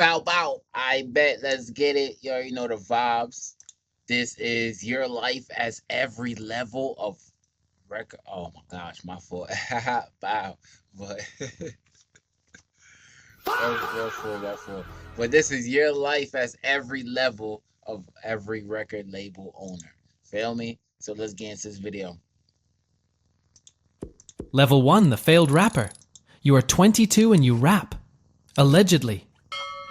Bow bow. I bet. Let's get it. You already know the vibes. This is your life as every level of record. Oh my gosh, my fault. Bow. But my fault. But this is your life as every level of every record label owner. Feel me? So let's get into this video. Level 1, the failed rapper. You are 22 and you rap. Allegedly.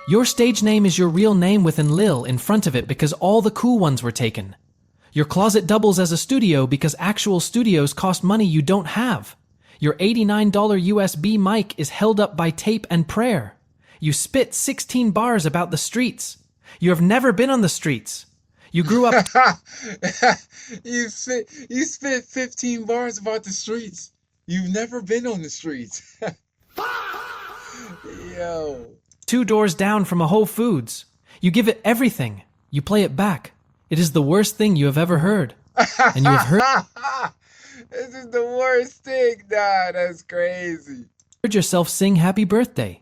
Your stage name is your real name with an Lil in front of it because all the cool ones were taken. Your closet doubles as a studio because actual studios cost money you don't have. Your $89 USB mic is held up by tape and prayer. You spit 16 bars about the streets. You have never been on the streets. You grew up... you spit 15 bars about the streets. You've never been on the streets. Yo. 2 doors down from a Whole Foods. You give it everything. You play it back. It is the worst thing you have ever heard. And you have heard... This is the worst thing. Nah, that's crazy. Heard yourself sing happy birthday.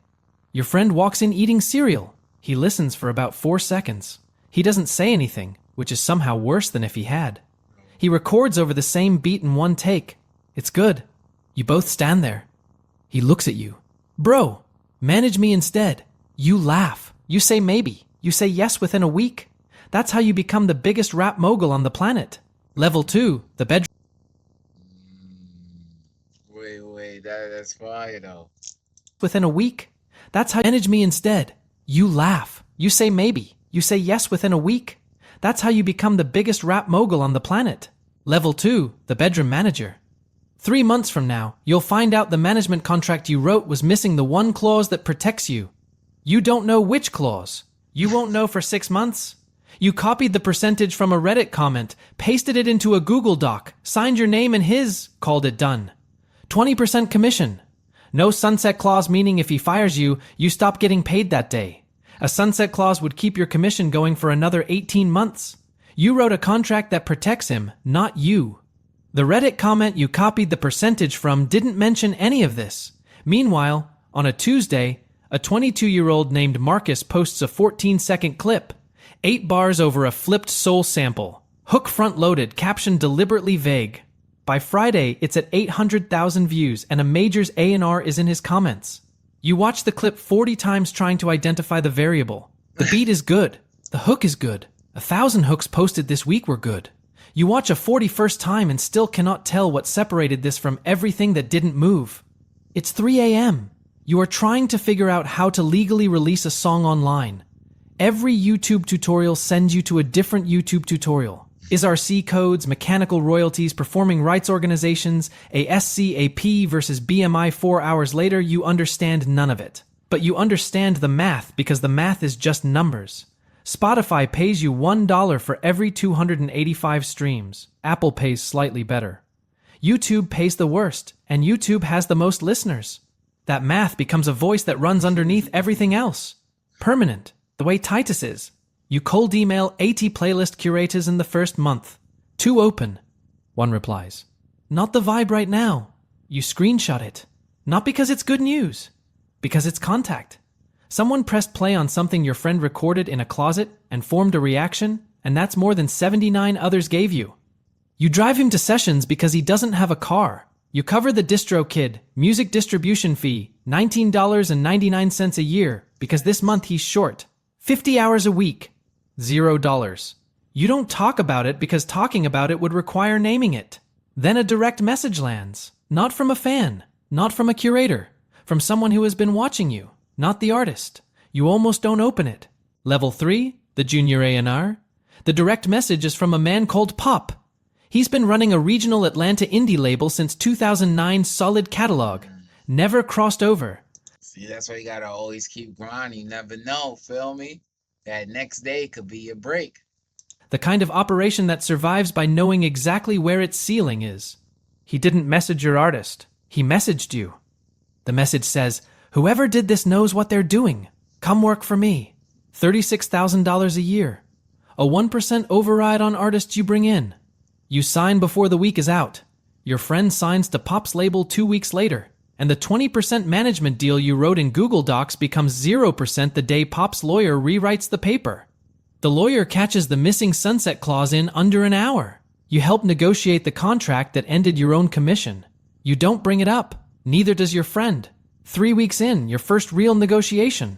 Your friend walks in eating cereal. He listens for about 4 seconds. He doesn't say anything, which is somehow worse than if he had. He records over the same beat in one take. It's good. You both stand there. He looks at you. Bro, manage me instead. You laugh. You say maybe. You say yes within a week. That's how you become the biggest rap mogul on the planet. Level 2, the bedroom. Wait, that's fire though. Within a week. That's how manage me instead. You laugh. You say maybe. You say yes within a week. That's how you become the biggest rap mogul on the planet. Level 2, the bedroom manager. 3 months from now, you'll find out the management contract you wrote was missing the one clause that protects you. You don't know which clause. You won't know for 6 months. You copied the percentage from a Reddit comment, pasted it into a Google Doc, signed your name and his, called it done. 20% commission. No sunset clause, meaning if he fires you, you stop getting paid that day. A sunset clause would keep your commission going for another 18 months. You wrote a contract that protects him, not you. The Reddit comment you copied the percentage from didn't mention any of this. Meanwhile, on a Tuesday, a 22-year-old named Marcus posts a 14-second clip. 8 bars over a flipped soul sample. Hook front-loaded, caption deliberately vague. By Friday, it's at 800,000 views and a major's A&R is in his comments. You watch the clip 40 times trying to identify the variable. The beat is good. The hook is good. 1,000 hooks posted this week were good. You watch a 41st time and still cannot tell what separated this from everything that didn't move. It's 3 a.m. You are trying to figure out how to legally release a song online. Every YouTube tutorial sends you to a different YouTube tutorial. ISRC codes, mechanical royalties, performing rights organizations, a SCAP versus BMI 4 hours later, you understand none of it. But you understand the math because the math is just numbers. Spotify pays you $1 for every 285 streams. Apple pays slightly better. YouTube pays the worst, and YouTube has the most listeners. That math becomes a voice that runs underneath everything else. Permanent, the way Titus is. You cold email 80 playlist curators in the first month. Too open. One replies. Not the vibe right now. You screenshot it. Not because it's good news. Because it's contact. Someone pressed play on something your friend recorded in a closet and formed a reaction, and that's more than 79 others gave you. You drive him to sessions because he doesn't have a car. You cover the distro kid, music distribution fee, $19.99 a year, because this month he's short. 50 hours a week. $0. You don't talk about it because talking about it would require naming it. Then a direct message lands. Not from a fan. Not from a curator. From someone who has been watching you. Not the artist. You almost don't open it. Level 3, the junior A&R. The direct message is from a man called Pop. He's been running a regional Atlanta indie label since 2009, solid catalog. Never crossed over. See, that's why you gotta always keep grinding. You never know, feel me? That next day could be your break. The kind of operation that survives by knowing exactly where its ceiling is. He didn't message your artist. He messaged you. The message says, whoever did this knows what they're doing. Come work for me. $36,000 a year. A 1% override on artists you bring in. You sign before the week is out. Your friend signs to Pop's label 2 weeks later. And the 20% management deal you wrote in Google Docs becomes 0% the day Pop's lawyer rewrites the paper. The lawyer catches the missing sunset clause in under an hour. You help negotiate the contract that ended your own commission. You don't bring it up. Neither does your friend. 3 weeks in, your first real negotiation.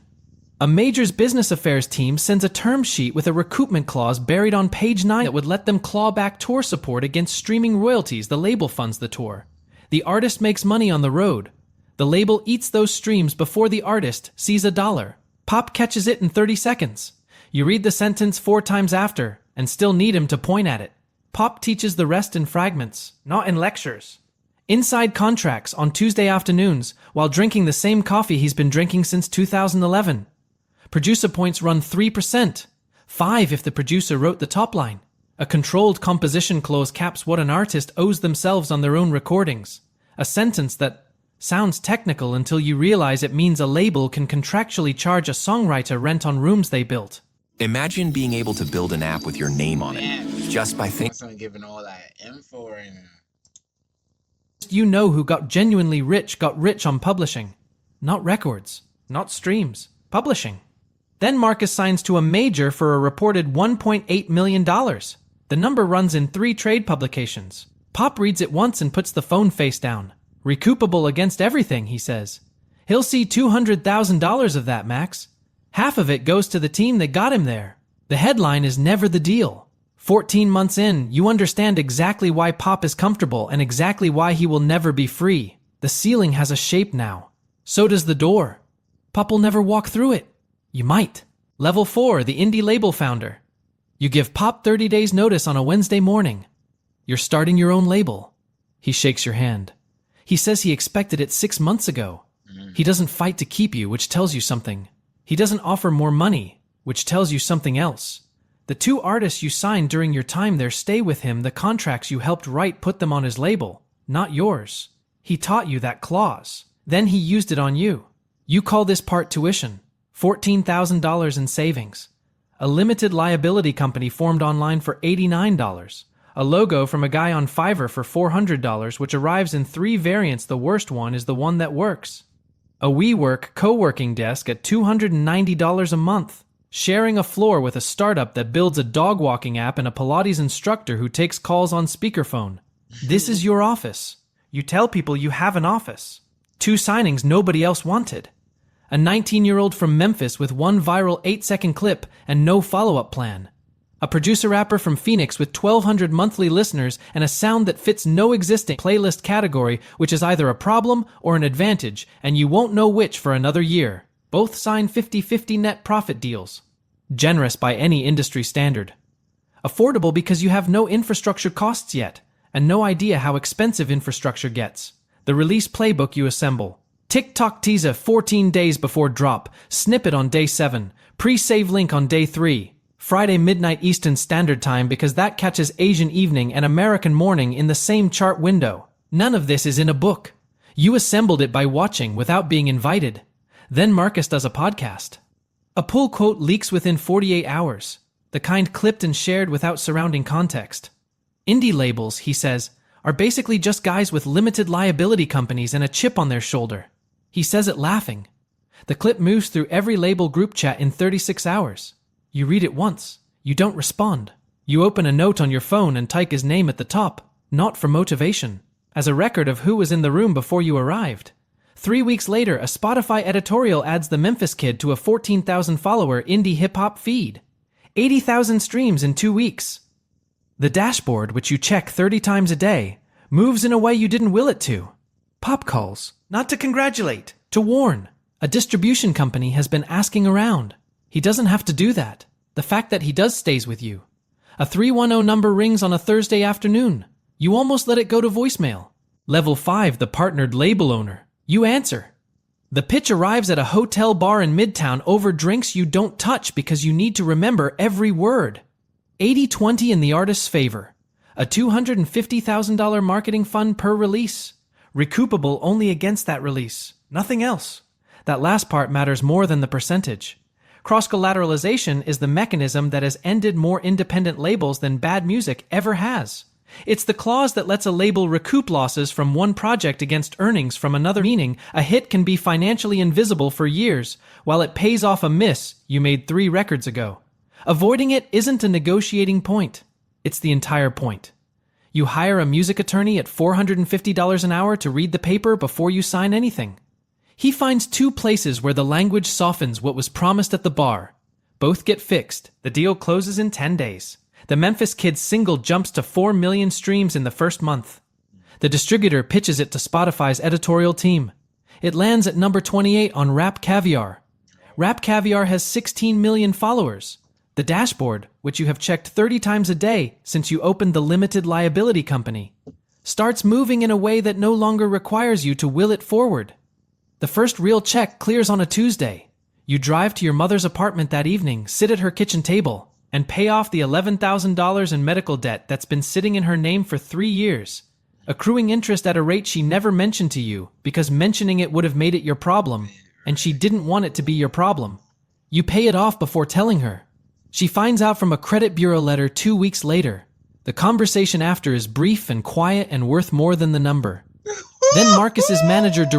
A major's business affairs team sends a term sheet with a recoupment clause buried on page 9 that would let them claw back tour support against streaming royalties the label funds the tour. The artist makes money on the road. The label eats those streams before the artist sees a dollar. Pop catches it in 30 seconds. You read the sentence 4 times after and still need him to point at it. Pop teaches the rest in fragments, not in lectures. Inside contracts on Tuesday afternoons while drinking the same coffee he's been drinking since 2011. Producer points run 3%, 5 if the producer wrote the top line. A controlled composition clause caps what an artist owes themselves on their own recordings. A sentence that sounds technical until you realize it means a label can contractually charge a songwriter rent on rooms they built. Imagine being able to build an app with your name on it, just by thinking. Someone giving all that info right now. You know who got genuinely rich got rich on publishing. Not records, not streams, publishing. Then Marcus signs to a major for a reported $1.8 million. The number runs in 3 trade publications. Pop reads it once and puts the phone face down. Recoupable against everything, he says. He'll see $200,000 of that, Max. Half of it goes to the team that got him there. The headline is never the deal. 14 months in, you understand exactly why Pop is comfortable and exactly why he will never be free. The ceiling has a shape now. So does the door. Pop will never walk through it. You might. Level 4, the indie label founder. You give Pop 30 days notice on a Wednesday morning. You're starting your own label. He shakes your hand. He says he expected it 6 months ago. He doesn't fight to keep you, which tells you something. He doesn't offer more money, which tells you something else. The 2 artists you signed during your time there stay with him. The contracts you helped write put them on his label, not yours. He taught you that clause. Then he used it on you. You call this part tuition. $14,000 in savings. A limited liability company formed online for $89. A logo from a guy on Fiverr for $400, which arrives in 3 variants. The worst one is the one that works. A WeWork co-working desk at $290 a month. Sharing a floor with a startup that builds a dog walking app and a Pilates instructor who takes calls on speakerphone. This is your office. You tell people you have an office. 2 signings nobody else wanted. A 19-year-old from Memphis with 1 viral 8-second clip and no follow-up plan. A producer-rapper from Phoenix with 1,200 monthly listeners and a sound that fits no existing playlist category, which is either a problem or an advantage, and you won't know which for another year. Both sign 50-50 net profit deals. Generous by any industry standard. Affordable because you have no infrastructure costs yet, and no idea how expensive infrastructure gets. The release playbook you assemble. TikTok teaser 14 days before drop, snippet on day 7, pre-save link on day 3, Friday midnight Eastern Standard Time because that catches Asian evening and American morning in the same chart window. None of this is in a book. You assembled it by watching without being invited. Then Marcus does a podcast. A pull quote leaks within 48 hours, the kind clipped and shared without surrounding context. Indie labels, he says, are basically just guys with limited liability companies and a chip on their shoulder. He says it laughing. The clip moves through every label group chat in 36 hours. You read it once. You don't respond. You open a note on your phone and type his name at the top, not for motivation, as a record of who was in the room before you arrived. 3 weeks later, a Spotify editorial adds the Memphis kid to a 14,000-follower indie hip-hop feed. 80,000 streams in 2 weeks. The dashboard, which you check 30 times a day, moves in a way you didn't will it to. Pop calls, not to congratulate, to warn. A distribution company has been asking around. He doesn't have to do that. The fact that he does stays with you. A 310 number rings on a Thursday afternoon. You almost let it go to voicemail. Level 5, the partnered label owner. You answer. The pitch arrives at a hotel bar in Midtown over drinks you don't touch because you need to remember every word. 80-20 in the artist's favor. A $250,000 marketing fund per release. Recoupable only against that release. Nothing else. That last part matters more than the percentage. Cross-collateralization is the mechanism that has ended more independent labels than bad music ever has. It's the clause that lets a label recoup losses from one project against earnings from another, meaning a hit can be financially invisible for years while it pays off a miss you made 3 records ago. Avoiding it isn't a negotiating point. It's the entire point. You hire a music attorney at $450 an hour to read the paper before you sign anything. He finds 2 places where the language softens what was promised at the bar. Both get fixed. The deal closes in 10 days. The Memphis Kid's single jumps to 4 million streams in the first month. The distributor pitches it to Spotify's editorial team. It lands at number 28 on Rap Caviar. Rap Caviar has 16 million followers. The dashboard, which you have checked 30 times a day since you opened the limited liability company, starts moving in a way that no longer requires you to will it forward. The first real check clears on a Tuesday. You drive to your mother's apartment that evening, sit at her kitchen table, and pay off the $11,000 in medical debt that's been sitting in her name for 3 years, accruing interest at a rate she never mentioned to you because mentioning it would have made it your problem, and she didn't want it to be your problem. You pay it off before telling her. She finds out from a credit bureau letter 2 weeks later. The conversation after is brief and quiet and worth more than the number. Then Marcus's manager Yo,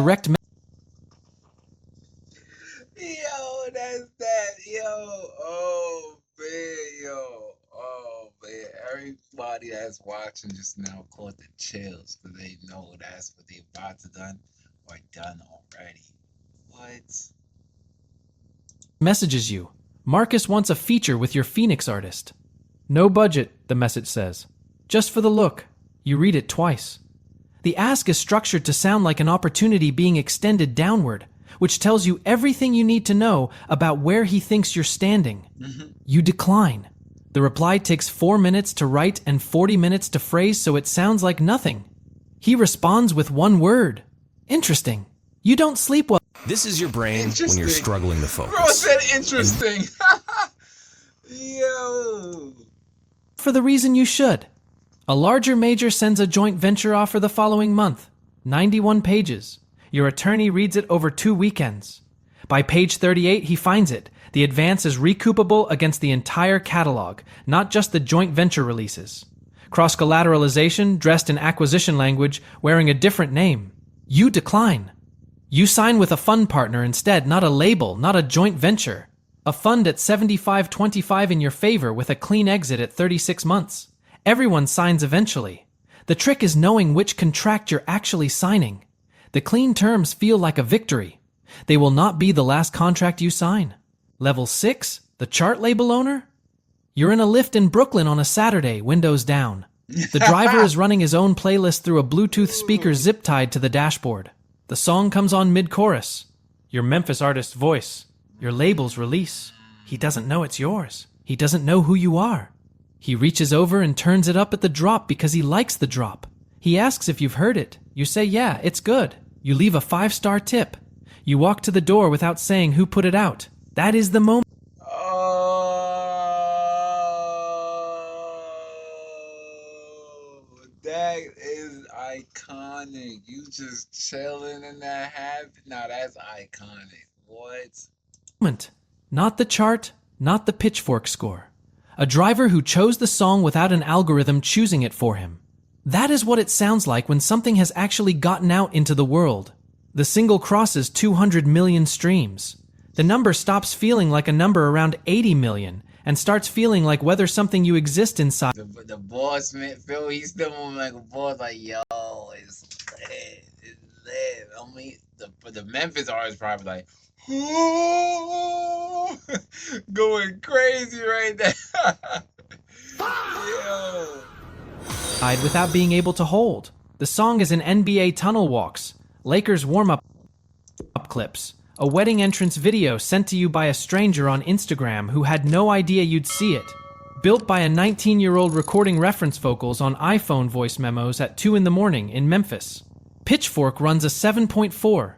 that's that. Yo, oh man, oh man. Everybody that's watching just now caught the chills because they know that's what they about to done or done already. What? messages you. Marcus wants a feature with your Phoenix artist. No budget, the message says. Just for the look. You read it twice. The ask is structured to sound like an opportunity being extended downward, which tells you everything you need to know about where he thinks you're standing. You decline. The reply takes 4 minutes to write and 40 minutes to phrase, so it sounds like nothing. He responds with 1 word. Interesting. You don't sleep well. This is your brain when you're struggling to focus. Bro said interesting. Yo. For the reason you should. A larger major sends a joint venture offer the following month. 91 pages. Your attorney reads it over 2 weekends. By page 38, he finds it. The advance is recoupable against the entire catalog, not just the joint venture releases. Cross-collateralization, dressed in acquisition language, wearing a different name. You decline. You sign with a fund partner instead, not a label, not a joint venture. A fund at 75-25 in your favor with a clean exit at 36 months. Everyone signs eventually. The trick is knowing which contract you're actually signing. The clean terms feel like a victory. They will not be the last contract you sign. Level 6, the chart label owner? You're in a lift in Brooklyn on a Saturday, windows down. The driver is running his own playlist through a Bluetooth speaker zip-tied to the dashboard. The song comes on mid-chorus. Your Memphis artist's voice. Your label's release. He doesn't know it's yours. He doesn't know who you are. He reaches over and turns it up at the drop because he likes the drop. He asks if you've heard it. You say, yeah, it's good. You leave a 5-star tip. You walk to the door without saying who put it out. That is the moment. Oh, that is iconic. You just chilling in that habit. Now that's iconic. What? Not the chart, not the pitchfork score. A driver who chose the song without an algorithm choosing it for him. That is what it sounds like when something has actually gotten out into the world. The single crosses 200 million streams. The number stops feeling like a number around 80 million and starts feeling like whether something you exist inside. The boss, man, Phil, he's still moving like a boss, like, yo, it's lit, it's lit. I mean, the Memphis artist probably like, going crazy right there. Yo. Without being able to hold. The song is an NBA tunnel walks, Lakers warm-up clips, a wedding entrance video sent to you by a stranger on Instagram who had no idea you'd see it, built by a 19-year-old recording reference vocals on iPhone voice memos at 2 a.m. in Memphis. Pitchfork runs a 7.4.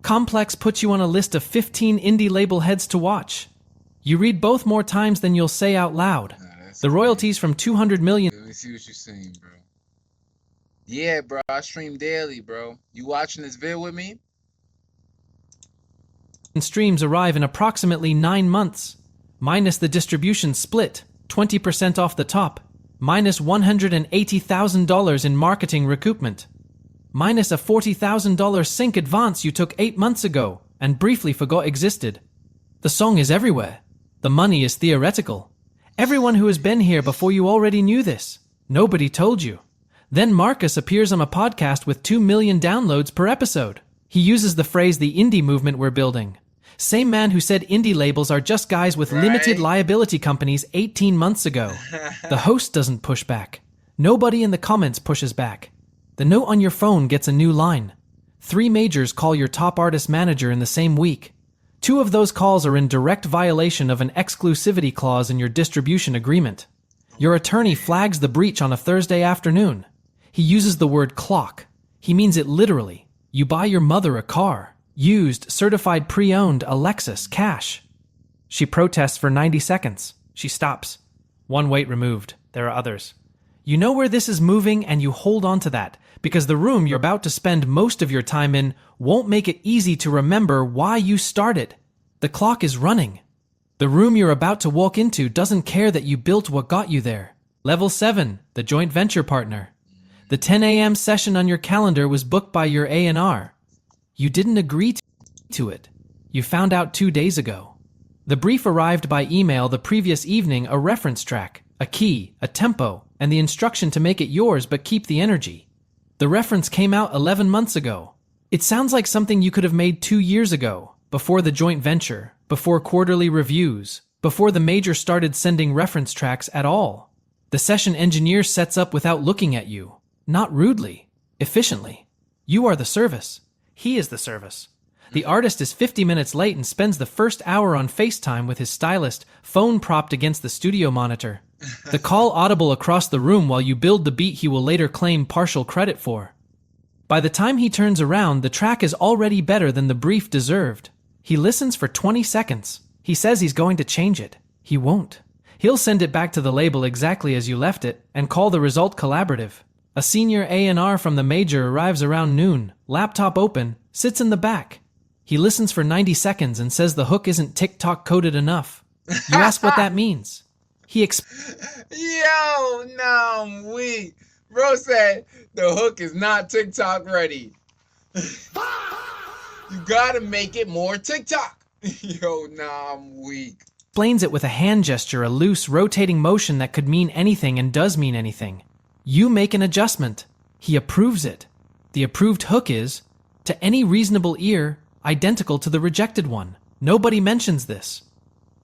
Complex puts you on a list of 15 indie label heads to watch. You read both more times than you'll say out loud. The royalties from 200 million. Let me see what you're saying, bro. Yeah, bro, I stream daily, bro. You watching this vid with me? Streams arrive in approximately 9 months, minus the distribution split, 20% off the top, minus $180,000 in marketing recoupment, minus a $40,000 sync advance you took 8 months ago and briefly forgot existed. The song is everywhere. The money is theoretical. Everyone who has been here before you already knew this. Nobody told you. Then Marcus appears on a podcast with 2 million downloads per episode. He uses the phrase the indie movement we're building. Same man who said indie labels are just guys with limited liability companies 18 months ago. The host doesn't push back. Nobody in the comments pushes back. The note on your phone gets a new line. 3 majors call your top artist manager in the same week. 2 of those calls are in direct violation of an exclusivity clause in your distribution agreement. Your attorney flags the breach on a Thursday afternoon. He uses the word clock. He means it literally. You buy your mother a car. Used, certified pre-owned, a Lexus, cash. She protests for 90 seconds. She stops. 1 weight removed. There are others. You know where this is moving and you hold on to that, because the room you're about to spend most of your time in won't make it easy to remember why you started. The clock is running. The room you're about to walk into doesn't care that you built what got you there. Level 7, the joint venture partner. The 10 a.m. session on your calendar was booked by your A&R. You didn't agree to it. You found out 2 days ago. The brief arrived by email the previous evening, a reference track, a key, a tempo, and the instruction to make it yours but keep the energy. The reference came out 11 months ago. It sounds like something you could have made 2 years ago, before the joint venture, before quarterly reviews, before the major started sending reference tracks at all. The session engineer sets up without looking at you, not rudely, efficiently. You are the service. He is the service. The artist is 50 minutes late and spends the first hour on FaceTime with his stylist, phone propped against the studio monitor. The call audible across the room while you build the beat he will later claim partial credit for. By the time he turns around, the track is already better than the brief deserved. He listens for 20 seconds. He says he's going to change it. He won't. He'll send it back to the label exactly as you left it and call the result collaborative. A senior A&R from the major arrives around noon, laptop open, sits in the back. He listens for 90 seconds and says the hook isn't TikTok coded enough. You ask what that means. Yo, no, I'm weak. Bro said the hook is not TikTok ready. You gotta make it more TikTok. Yo, nah, I'm weak. Explains it with a hand gesture, a loose, rotating motion that could mean anything and does mean anything. You make an adjustment. He approves it. The approved hook is, to any reasonable ear, identical to the rejected one. Nobody mentions this.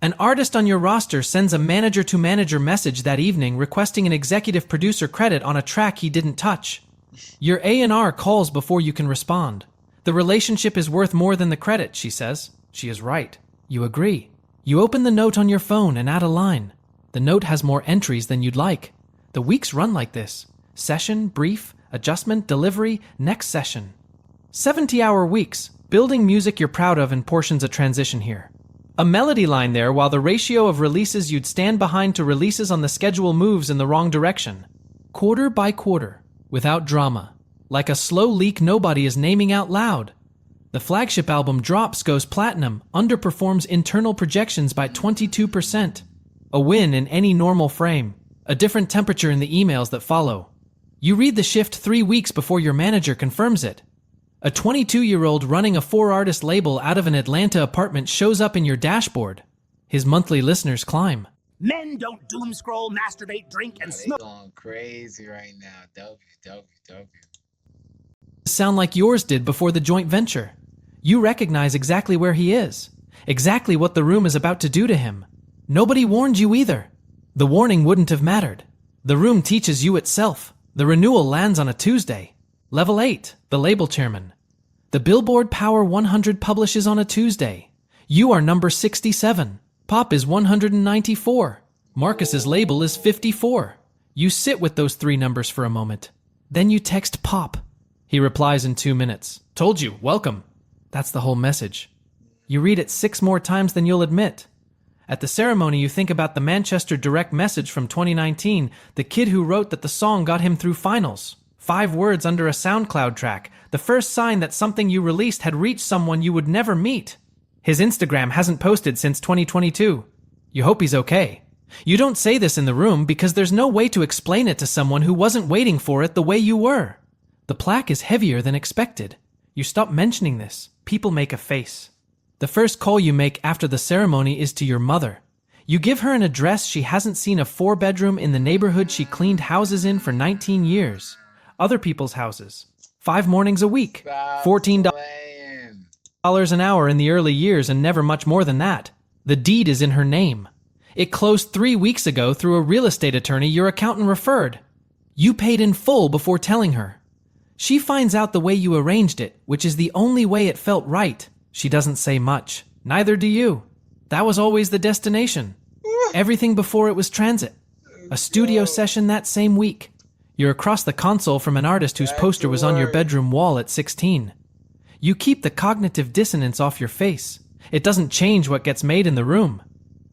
An artist on your roster sends a manager-to-manager message that evening requesting an executive producer credit on a track he didn't touch. Your A&R calls before you can respond. The relationship is worth more than the credit, she says. She is right. You agree. You open the note on your phone and add a line. The note has more entries than you'd like. The weeks run like this. Session, brief, adjustment, delivery, next session. 70-hour weeks, building music you're proud of and portions of transition here. A melody line there while the ratio of releases you'd stand behind to releases on the schedule moves in the wrong direction. Quarter by quarter, without drama. Like a slow leak nobody is naming out loud. The flagship album Drops goes platinum, underperforms internal projections by 22%. A win in any normal frame. A different temperature in the emails that follow. You read the shift 3 weeks before your manager confirms it. A 22-year-old running a 4-artist label out of an Atlanta apartment shows up in your dashboard. His monthly listeners climb. Men don't doom scroll, masturbate, drink, and smoke. Going crazy right now. WWW. Sound like yours did before the joint venture. You recognize exactly where he is. Exactly what the room is about to do to him. Nobody warned you either. The warning wouldn't have mattered. The room teaches you itself. The renewal lands on a Tuesday. Level 8, the label chairman. The Billboard Power 100 publishes on a Tuesday. You are number 67. Pop is 194. Marcus's label is 54. You sit with those 3 numbers for a moment. Then you text Pop. He replies in 2 minutes. Told you, welcome. That's the whole message. You read it 6 more times than you'll admit. At the ceremony, you think about the Manchester Direct message from 2019, the kid who wrote that the song got him through finals. 5 words under a SoundCloud track, the first sign that something you released had reached someone you would never meet. His Instagram hasn't posted since 2022. You hope he's okay. You don't say this in the room because there's no way to explain it to someone who wasn't waiting for it the way you were. The plaque is heavier than expected. You stop mentioning this. People make a face. The first call you make after the ceremony is to your mother. You give her an address she hasn't seen, a 4-bedroom in the neighborhood she cleaned houses in for 19 years. Other people's houses. 5 mornings a week. $14 an hour in the early years and never much more than that. The deed is in her name. It closed 3 weeks ago through a real estate attorney your accountant referred. You paid in full before telling her. She finds out the way you arranged it, which is the only way it felt right. She doesn't say much. Neither do you. That was always the destination. Everything before it was transit. A studio session that same week. You're across the console from an artist whose poster was on your bedroom wall at 16. You keep the cognitive dissonance off your face. It doesn't change what gets made in the room.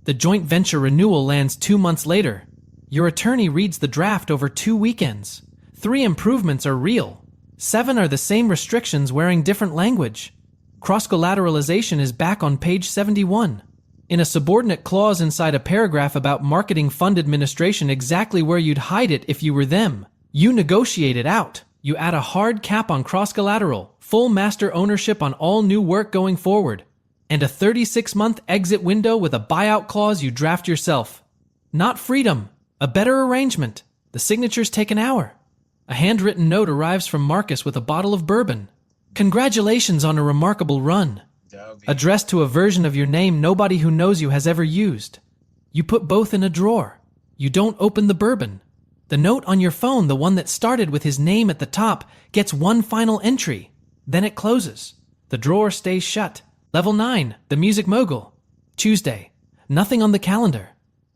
The joint venture renewal lands 2 months later. Your attorney reads the draft over 2 weekends. 3 improvements are real. 7 are the same restrictions wearing different language. Cross-collateralization is back on page 71. In a subordinate clause inside a paragraph about marketing fund administration, exactly where you'd hide it if you were them. You negotiate it out. You add a hard cap on cross-collateral, full master ownership on all new work going forward, and a 36-month exit window with a buyout clause you draft yourself. Not freedom, a better arrangement. The signatures take an hour. A handwritten note arrives from Marcus with a bottle of bourbon. Congratulations on a remarkable run. Addressed to a version of your name nobody who knows you has ever used. You put both in a drawer. You don't open the bourbon. The note on your phone, the one that started with his name at the top, gets one final entry. Then it closes. The drawer stays shut. Level 9, the music mogul. Tuesday. Nothing on the calendar.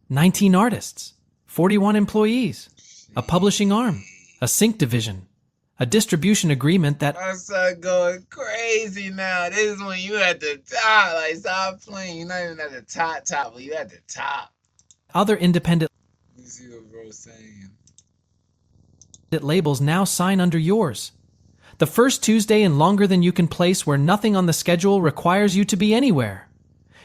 19 artists. 41 employees. A publishing arm. A sync division. A distribution agreement that... I start going crazy now. This is when you at the top. Like, stop playing. You're not even at the top, but you at the top. Other independent... You see what bro's saying? ...labels now sign under yours. The first Tuesday in longer than you can place, where nothing on the schedule requires you to be anywhere.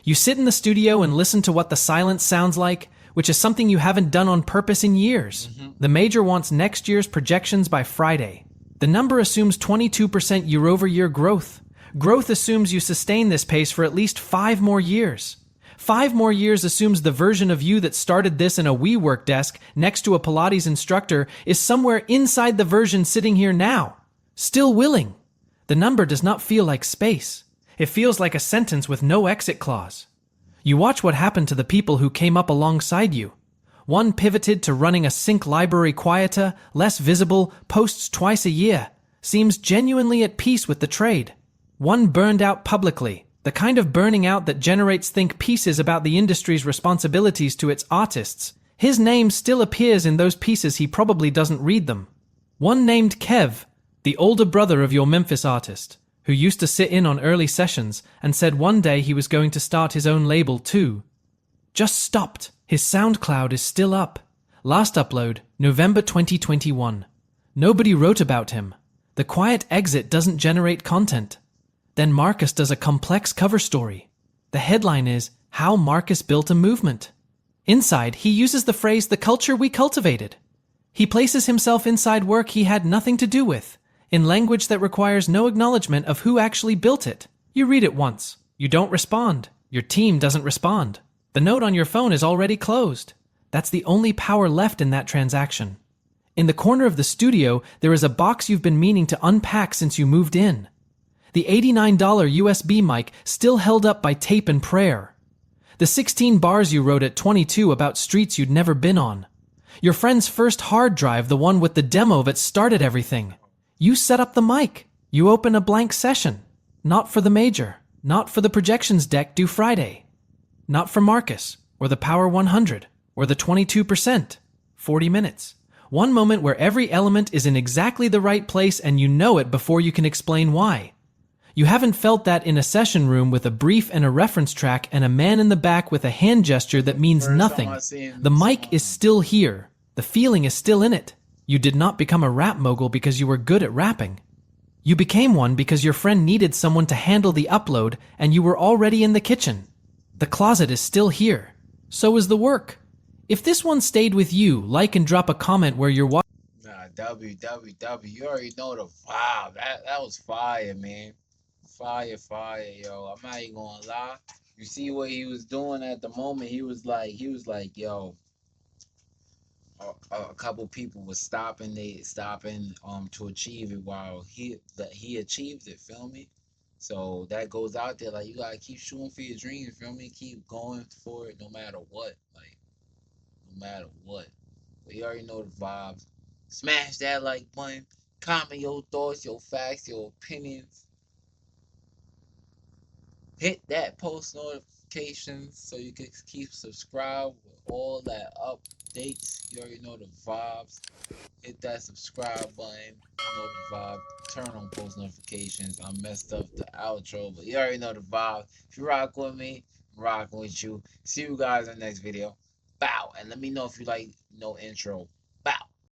You sit in the studio and listen to what the silence sounds like, which is something you haven't done on purpose in years. The major wants next year's projections by Friday. The number assumes 22% year-over-year growth. Growth assumes you sustain this pace for at least 5 more years. 5 more years assumes the version of you that started this in a WeWork desk next to a Pilates instructor is somewhere inside the version sitting here now. Still willing. The number does not feel like space. It feels like a sentence with no exit clause. You watch what happened to the people who came up alongside you. One pivoted to running a sync library, quieter, less visible, posts twice a year, seems genuinely at peace with the trade. One burned out publicly, the kind of burning out that generates think pieces about the industry's responsibilities to its artists. His name still appears in those pieces, he probably doesn't read them. One named Kev, the older brother of your Memphis artist, who used to sit in on early sessions and said one day he was going to start his own label too. Just stopped. His SoundCloud is still up. Last upload, November 2021. Nobody wrote about him. The quiet exit doesn't generate content. Then Marcus does a complex cover story. The headline is, How Marcus Built a Movement. Inside, he uses the phrase, the culture we cultivated. He places himself inside work he had nothing to do with, in language that requires no acknowledgement of who actually built it. You read it once. You don't respond. Your team doesn't respond. The note on your phone is already closed. That's the only power left in that transaction. In the corner of the studio, there is a box you've been meaning to unpack since you moved in. The $89 USB mic still held up by tape and prayer. The 16 bars you wrote at 22 about streets you'd never been on. Your friend's first hard drive, the one with the demo that started everything. You set up the mic. You open a blank session. Not for the major. Not for the projections deck due Friday. Not for Marcus, or the Power 100, or the 22%. 40 minutes. One moment where every element is in exactly the right place and you know it before you can explain why. You haven't felt that in a session room with a brief and a reference track and a man in the back with a hand gesture that means nothing. The mic is still here. The feeling is still in it. You did not become a rap mogul because you were good at rapping. You became one because your friend needed someone to handle the upload and you were already in the kitchen. The closet is still here. So is the work. If this one stayed with you, like and drop a comment where you're watching. Nah, WWW. You already know the vibe. That was fire, man. Fire, fire, yo. I'm not even gonna lie. You see what he was doing at the moment? He was like, yo, a couple people was stopping to achieve it while he achieved it, feel me? So that goes out there, like you gotta keep shooting for your dreams, feel me? Keep going for it no matter what. Like no matter what. But you already know the vibes. Smash that like button. Comment your thoughts, your facts, your opinions. Hit that post notifications so you can keep subscribed with all that updates. You already know the vibes. Hit that subscribe button. You know the vibe. Turn on post notifications. I messed up the outro, but you already know the vibe. If you rock with me, I'm rocking with you. See you guys in the next video. Bow. And let me know if you like no intro.